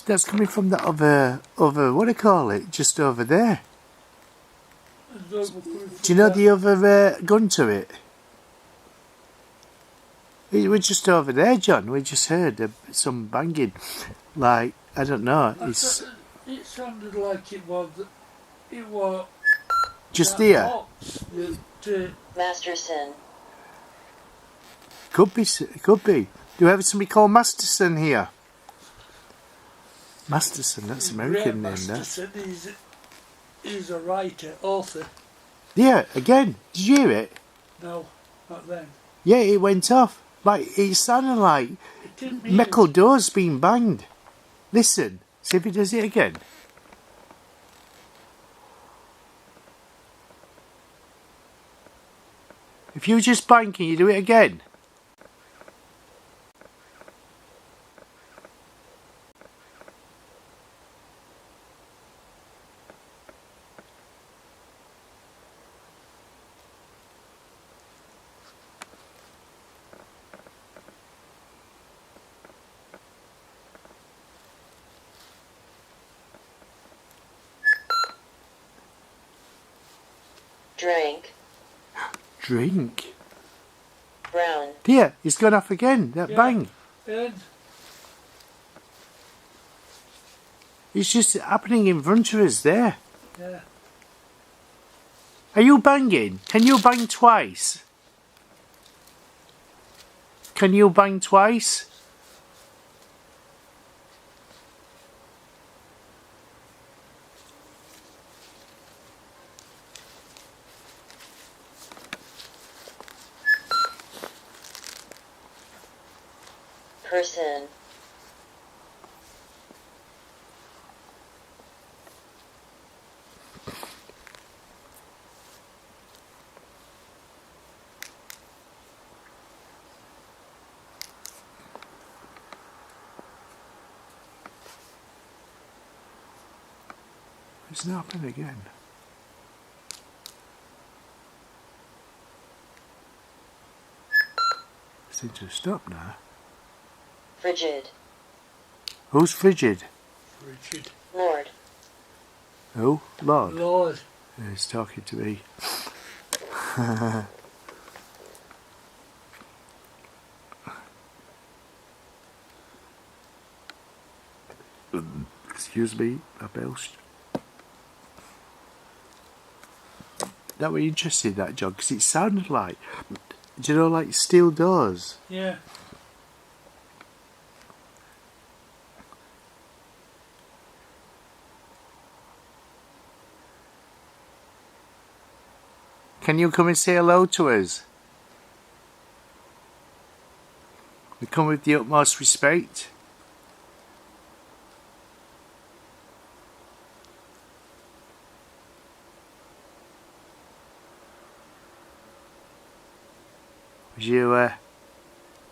That's coming from that other, what do you call it, just over there. Do you know the other gun turret? We're just over there, John. We just heard some banging. Like, I don't know. It sounded like it was just here. Masterson. Could be. Do we have somebody called Masterson here? Masterson, that's American name, that. Masterson, he's a writer, author. Yeah, again. Did you hear it? No, not then. Yeah, it went off. Like, it sounded like metal doors being banged. Listen, see if he does it again. If you just bang, can you do it again? Drink. Brown. Dear, it's gone off again. That bang. And It's just happening in front of us there. yeah. Are you banging? Can you bang twice? Can you bang twice? Person. It's not happening again. It seems to have stopped now. Frigid. Who's frigid? Richard. Lord. Who? Lord. Lord. He's talking to me. Excuse me, I belched. That were interesting, that, John, because it sounded like, do you know, like steel doors? Yeah. Can you come and say hello to us? We come with the utmost respect. Was you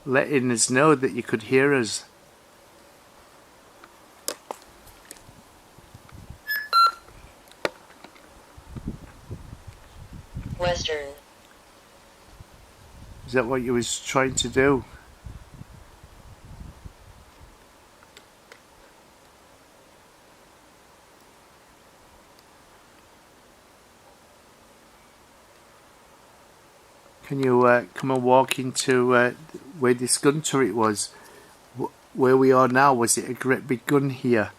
letting us know that you could hear us? Western. Is that what you was trying to do? Can you come and walk into where this gun turret was? Where we are now, was it a great big gun here?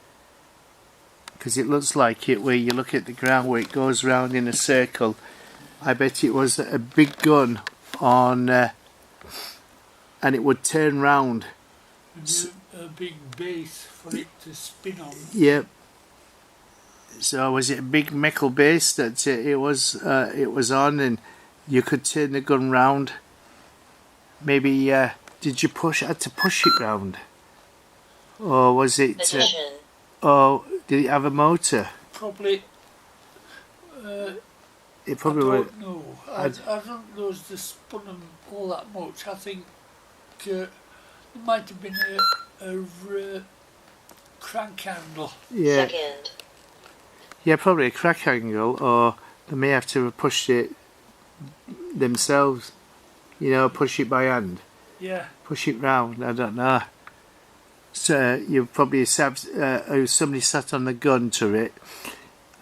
Because it looks like it where you look at the ground where it goes round in a circle. I bet it was a big gun on, and it would turn round. A big base for it to spin on. Yep. So was it a big metal base that it was on, and you could turn the gun round? Maybe did you had to push it round, or was it? Or did it have a motor? Probably. It probably I would. don't know. I don't know if they spun them all that much. I think there might have been a crank handle. Yeah, Second. yeah, probably a crack angle, or they may have to push it themselves. You know, push it by hand, Yeah. push it round. I don't know. So you probably have somebody sat on the gun turret,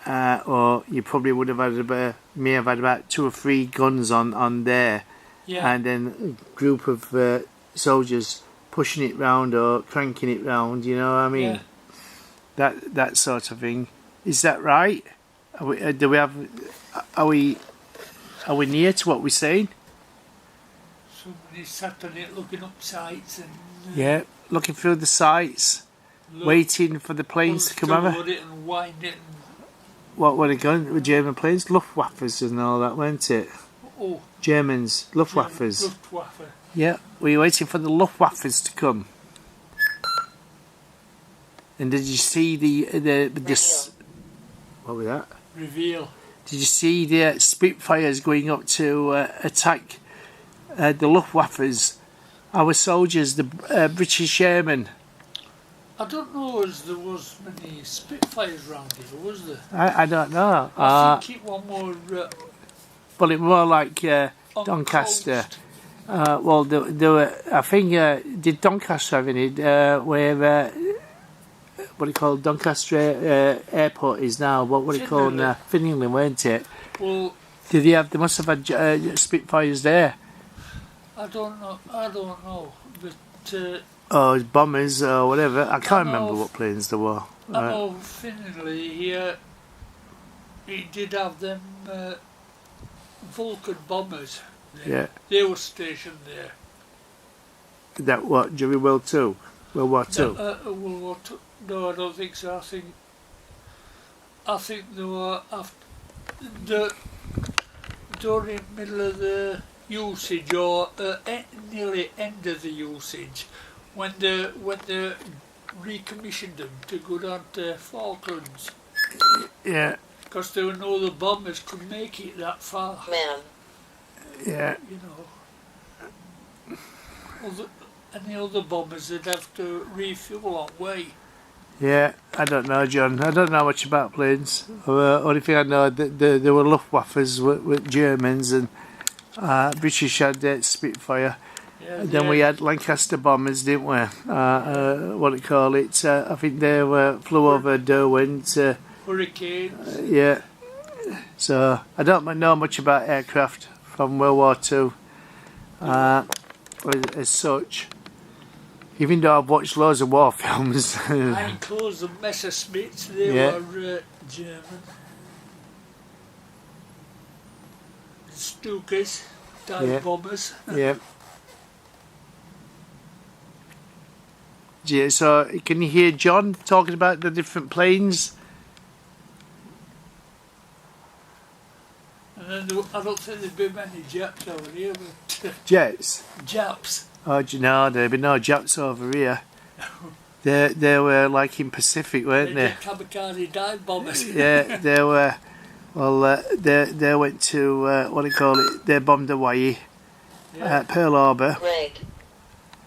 or you probably would have had may have had about 2 or 3 guns on there, Yeah. and then a group of soldiers pushing it round or cranking it round. You know what I mean? Yeah. That sort of thing. Is that right? Do we have? Are we near to what we're saying? Somebody sat on it looking up sights and Yeah, looking through the sights, waiting for the planes to come over. load it and wind it and What were they going with German planes? Luftwaffes and all that, weren't it? oh, Germans, Luftwaffes. Luftwaffe. Yeah, we were waiting for the Luftwaffes to come. And did you see this? What was that? Reveal. Did you see the Spitfires going up to attack the Luftwaffes? Our soldiers, the British airmen. I don't know as there was many Spitfires round here, was there? I don't know. I think it was more But it more like on Doncaster. coast. Well, there were. I think did Doncaster have any where what do you call Doncaster airport is now? What would it called now? Finley, weren't it? Well, Did they have? They must have had Spitfires there. I don't know. But Or bombers or whatever. I can't I know remember what planes there were. I know Finley here. He did have them Vulcan bombers. Yeah. They were stationed there. That what during World War Two. World War II. No, I don't think so. I think they were after during middle of the usage or nearly end of the usage when they recommissioned them to go down to Falklands Yeah. because there were no other bombers could make it that far. Ma'am. Yeah. You know, any other bombers they'd have to refuel on way. Yeah, I don't know, John. I don't know much about planes. Only thing I know that there were Luftwaffes with Germans and British had Spitfire. Yeah, Then we had Lancaster bombers, didn't we? What do you call it? I think they flew over Derwent. Hurricanes. Yeah. So I don't know much about aircraft from World War Two as such. Even though I've watched loads of war films. Heinkels and Messerschmitts, they were German. Stukas, dive bombers. Yeah. Yeah, so can you hear John talking about the different planes? And then I don't think there'd be many Japs over here, but Jets? Japs. Oh, no, there'd be no Japs over here. They were like in Pacific, weren't they? Kamikaze dive bombers. Yeah, they were. Well, they went to what do you call it? They bombed Hawaii, Pearl Harbor. Greg.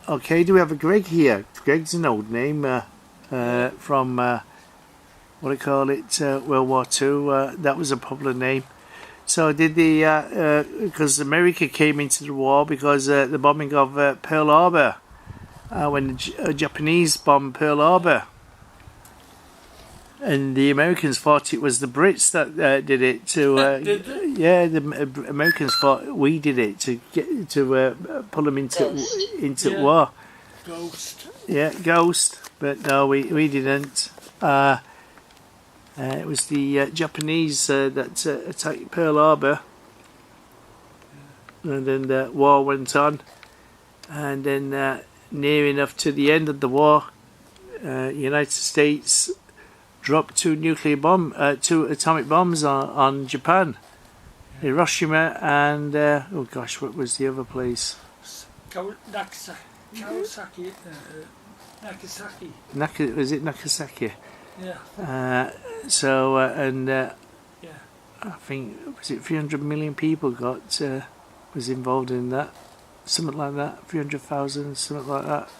Okay, do we have a Greg here? Greg's an old name from what do you call it? World War Two. That was a popular name. So did the because America came into the war because the bombing of Pearl Harbor when the Japanese bombed Pearl Harbor, and the Americans thought it was the Brits that did it to. Did they? Yeah, the Americans thought we did it to get to pull them into war. Ghost. Yeah, Ghost, but no, we didn't. It was the Japanese that attacked Pearl Harbor, and then the war went on, and then near enough to the end of the war, United States dropped two atomic bombs on Japan, Hiroshima and oh gosh, what was the other place? Nagasaki. Was it Nagasaki? Yeah. So I think was it 300 million people was involved in that, something like that, 300,000, something like that.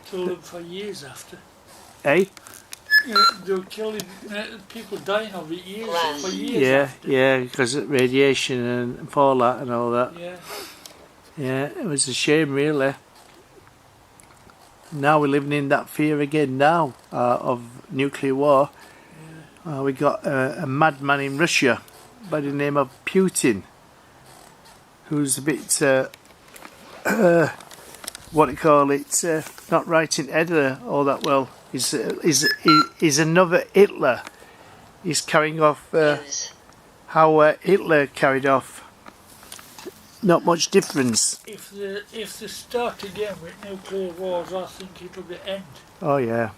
Told them for years after. Eh? They were killing people dying of it years Glass. for years. Yeah, after. yeah, because of radiation and fallout and all that. Yeah. Yeah, it was a shame, really. Now we're living in that fear again now of nuclear war. We got a madman in Russia by the name of Putin, who's a bit, what do you call it, not right in head all that well. He's another Hitler. He's carrying off News. how Hitler carried off. Not much difference. If they start again with nuclear wars, I think it'll be end. Oh yeah,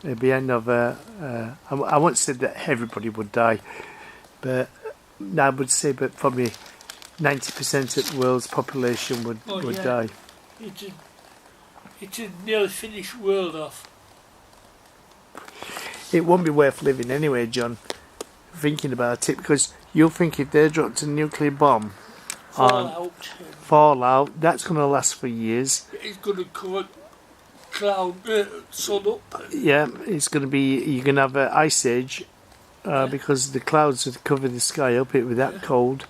it'd be end of. I won't say that everybody would die, but I would say, but probably 90% of the world's population would yeah. die. It'd nearly finish world off. It won't be worth living anyway, John. Thinking about it, because you'll think if they dropped a nuclear bomb on fallout, that's going to last for years. It's going to cover sun up. Yeah, it's going to be. You're going to have an ice age because the clouds would cover the sky up. It would be that cold.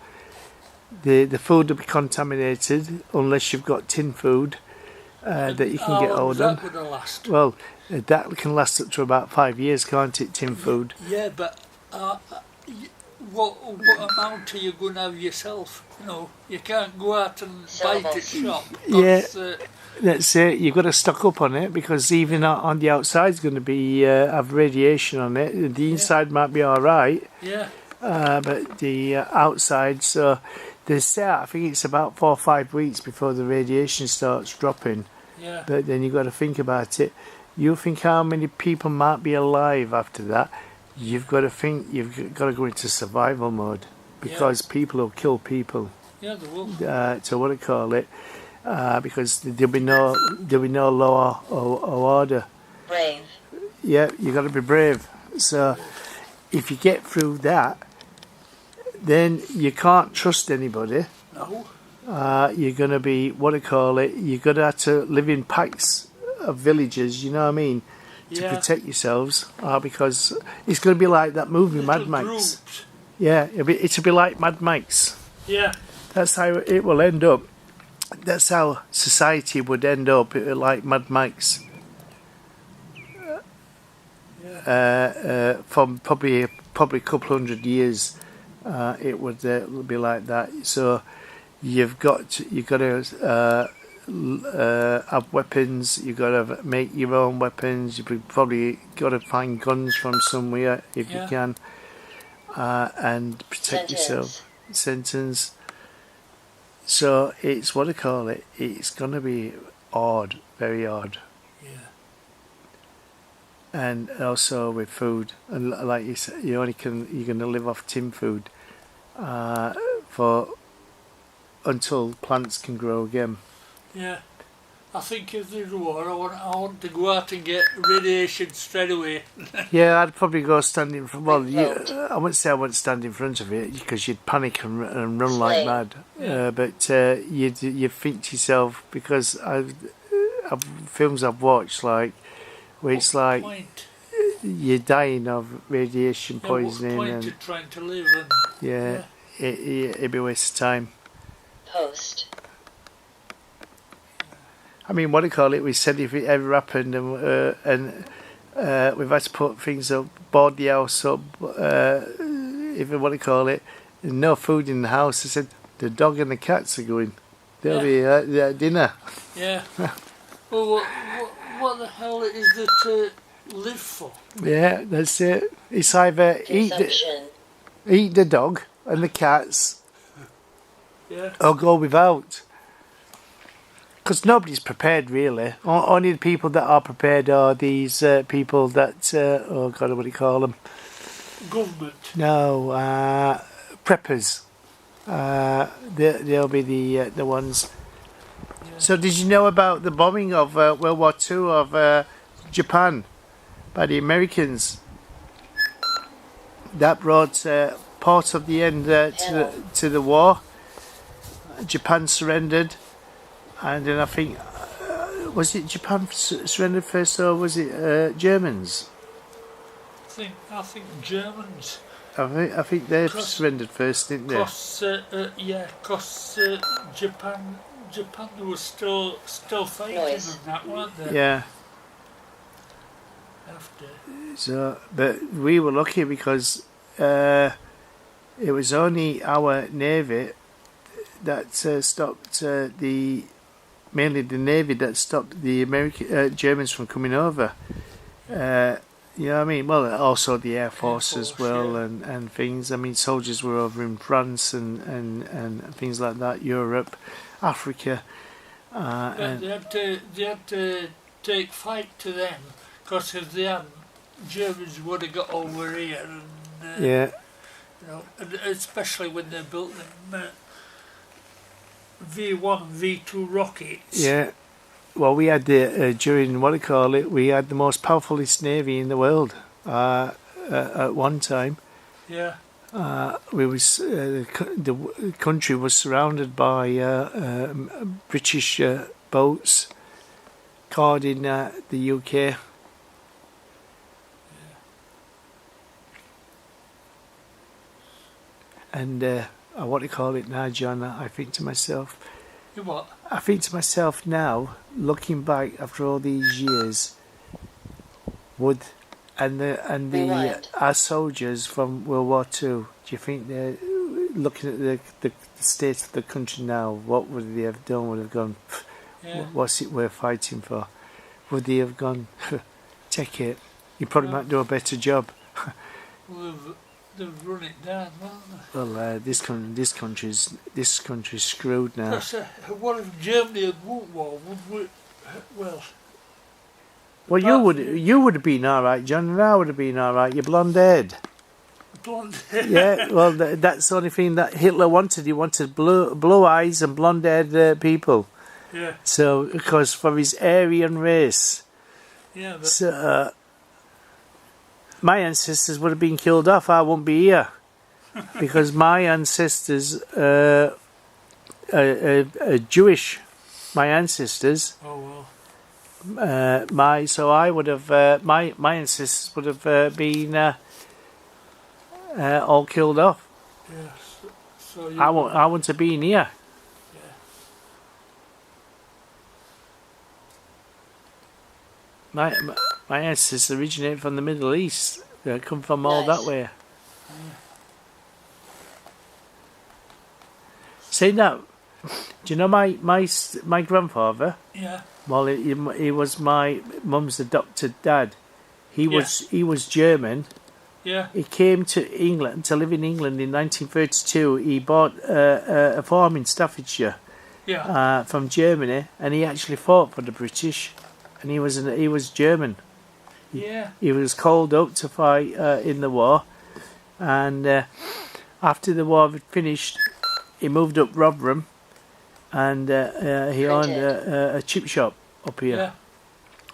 The food will be contaminated unless you've got tin food that you can get hold of. That would last? Well, that can last up to about 5 years, can't it? Tin food. Yeah, but what amount are you going to have yourself? You know, you can't go out and buy it at shop. Yeah, that's it. You've got to stock up on it because even on the outside is going to be have radiation on it. The inside might be all right. Yeah. But the outside, so they say I think it's about 4 or 5 weeks before the radiation starts dropping. Yeah. But then you've got to think about it. You think how many people might be alive after that? You've got to think. You've got to go into survival mode because people will kill people. Yeah, they will. To what do you call it? Because there'll be no law or order. Brave. Yeah, you got to be brave. So if you get through that, then you can't trust anybody. No. You're going to be, what do you call it, you're going to have to live in packs of villages, you know what I mean, to protect yourselves, because it's going to be like that movie, Mad Max. Groups. Yeah, it'll be like Mad Max. Yeah. That's how it will end up. That's how society would end up, like Mad Max. From probably a couple 100 years, it would be like that. So you've got to have weapons. You've got to make your own weapons. You've probably got to find guns from somewhere if you can, and protect yourself. Sentence. So it's what I call it. It's going to be odd, very odd. And also with food, and like you said, you're going to live off tin food until plants can grow again. Yeah. I think if there's war, I want to go out and get radiation straight away. Yeah, I'd probably go stand in front. Well, I wouldn't say I wouldn't stand in front of it because you'd panic and run like mad. But you'd think to yourself, because films I've watched, like where it's like you're dying of radiation poisoning. What's the point and of trying to live? It'd be a waste of time. Post. I mean, what do you call it? We said if it ever happened, and we've had to put things up, board the house up. If what do you call it? No food in the house. I said the dog and the cats are going. They'll be at dinner. Yeah. Well, what the hell is there to live for? Yeah, that's it. It's either eat the dog and the cats, or go without. Because nobody's prepared, really. Only the people that are prepared are these people that, oh God, what do you call them? Government. No, preppers. They'll be the ones. Yeah. So did you know about the bombing of World War II of Japan by the Americans? That brought part of the end to the war. Japan surrendered. And then I think was it Japan surrendered first, or was it Germans? I think Germans. I think they surrendered first, didn't they? Because Japan was still fighting Noise. and that, weren't they? Yeah. After. So, but we were lucky because it was only our navy that stopped mainly the navy that stopped the Germans from coming over. You know what I mean? Well, also the Air Force as well, yeah. and things. I mean, soldiers were over in France and things like that, Europe, Africa. But they had to take fight to them, because if they hadn't, Germans would have got over here. And, yeah. You know, and especially when they built them V1 and V2 rockets. Yeah. Well, we had during we had the most powerfulest navy in the world at one time. Yeah. The country was surrounded by British boats guarding the UK. Yeah. And now, John, I think to myself. You what? I think to myself now, looking back after all these years, our soldiers from World War II, do you think they're looking at the state of the country now? What would they have done? Would have gone, what's it we're fighting for? Would they have gone, take it? You probably might do a better job. Well, they've run it down, haven't they? Well, this country's screwed now. Because what if Germany had won war? Would we? Well. Well, you would have been all right, John, and I would have been all right. You're blonde-haired. Blonde. Yeah, well, that's the only thing that Hitler wanted. He wanted blue eyes and blonde-haired people. Yeah. So, because for his Aryan race. Yeah. But So, my ancestors would have been killed off. I wouldn't be here because my ancestors are Jewish. My ancestors. oh well. I would have my ancestors would have been all killed off. Yes. So I wouldn't have been here. Yeah. My ancestors originate from the Middle East. They come from all that way. Yeah. Say now, do you know my grandfather? Yeah. Well, he was my mum's adopted dad. He was German. Yeah. He came to England to live in England in 1932. He bought a farm in Staffordshire. Yeah. From Germany, and he actually fought for the British, and he was German. Yeah. He was called up to fight in the war, and after the war had finished, he moved up Rotherham, and he owned a chip shop up here. Yeah.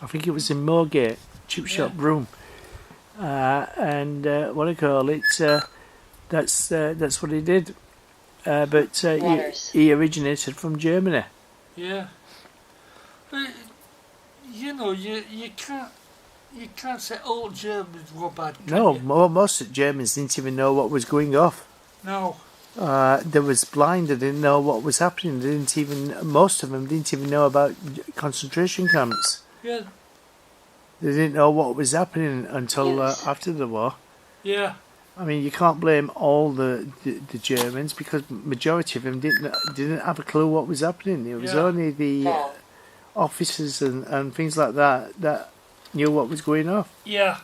I think it was in Moorgate, chip shop room, and that's what he did. But he originated from Germany. Yeah. But, you know, you can't say all Germans were bad. No, most Germans didn't even know what was going off. No. They was blind. They didn't know what was happening. Most of them didn't even know about concentration camps. Yeah. They didn't know what was happening until after the war. Yeah. I mean, you can't blame all the Germans because majority of them didn't have a clue what was happening. It was only the officers and things like that knew what was going on. Yeah.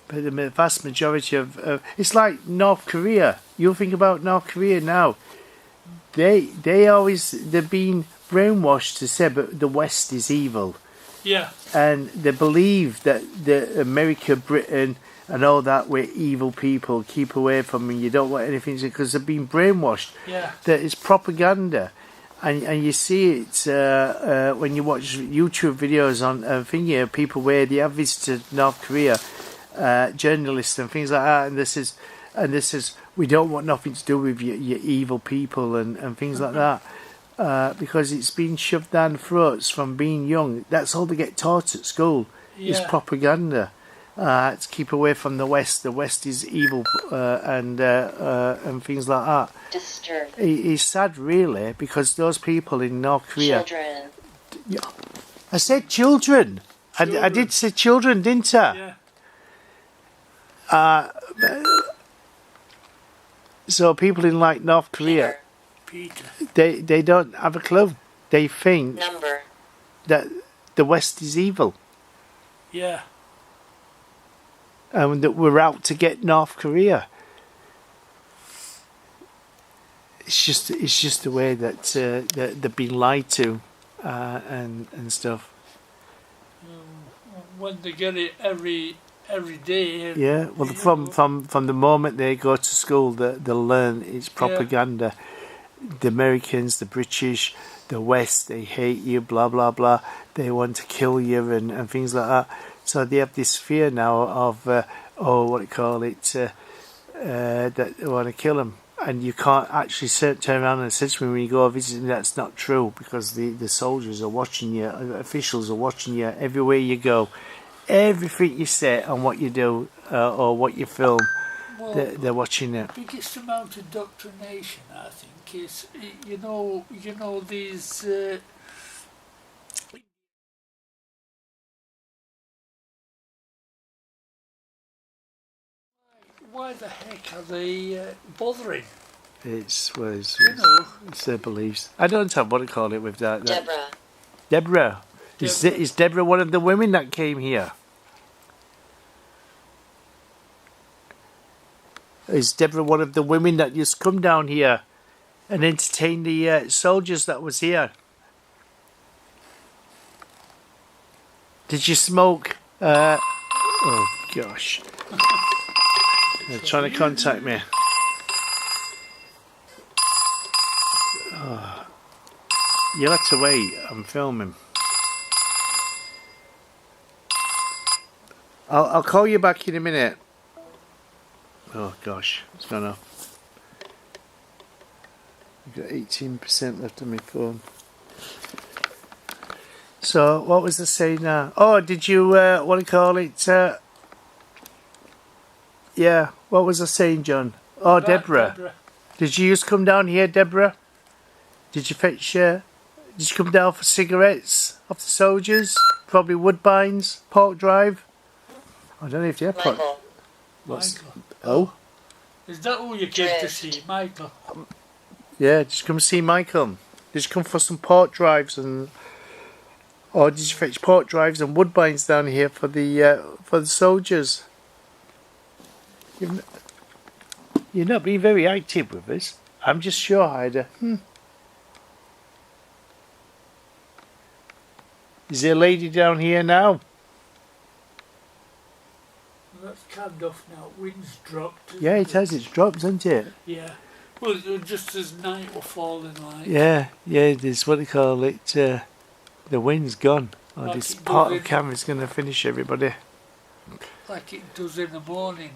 But the vast majority of it's like North Korea. You think about North Korea now. They've been brainwashed to say that the West is evil. Yeah. And they believe that the America, Britain, and all that we're evil people. Keep away from me. You don't want anything because they've been brainwashed. Yeah. That it's propaganda, and you see it when you watch YouTube videos on people where they have visited North Korea, journalists and things like that, and this is we don't want nothing to do with your evil people and things like that. because it's been shoved down throats from being young. That's all they get taught at school. Is Yeah. propaganda. To keep away from the West. The West is evil and things like that. Disturb. It's sad, really, because those people in North Korea. Children. I said children. I did say children, didn't I? Yeah. So people in like North Korea, Peter. they don't have a clue. They think Number. that the West is evil Yeah. and that we're out to get North Korea. It's just the way that they've been lied to and stuff. When they get it every day. Yeah, well, from the moment they go to school, they'll learn it's propaganda. The Americans, the British, the West, they hate you, blah blah blah. They want to kill you and things like that. So they have this fear now of that they want to kill them. And you can't actually turn around and say to me when you go visiting, that's not true, because the soldiers are watching you, officials are watching you everywhere you go. Everything you say and what you do or what you film, Well, they're watching it. the biggest amount of indoctrination, I think, is you know these. Why the heck are they bothering? It's You know. it's their beliefs. I don't know what to call it with that. Deborah. Deborah. Is Deborah one of the women that came here? Is Deborah one of the women that just come down here and entertain the soldiers that was here? Did you smoke? Oh gosh. They're trying to contact me. Oh. You'll have to wait. I'm filming. I'll call you back in a minute. Oh gosh, it's gone off. I've got 18% left on my phone. So, what was I saying now? Oh, did you, what do you call it? Yeah, what was I saying, John? Oh, Deborah. Did you just come down here, Deborah? Did you fetch, did you come down for cigarettes off the soldiers? Probably Woodbines, Park Drive? I don't know if you have Park. Michael. Michael. Oh? Is that who you came to see, Michael? Yeah, just come see Michael. Did you come for some port drives or did you fetch port drives and woodbines down here for the soldiers? You're not being very active with us. I'm just sure, Ida. Is there a lady down here now? That's canned off now. Wind's dropped. Yeah, it has. It's dropped, hasn't it? Yeah. Well, just as night were falling, like. Yeah. There's what they call it. The wind's gone. Oh, Like this it part does of the camera's going to finish everybody. Like it does in the morning.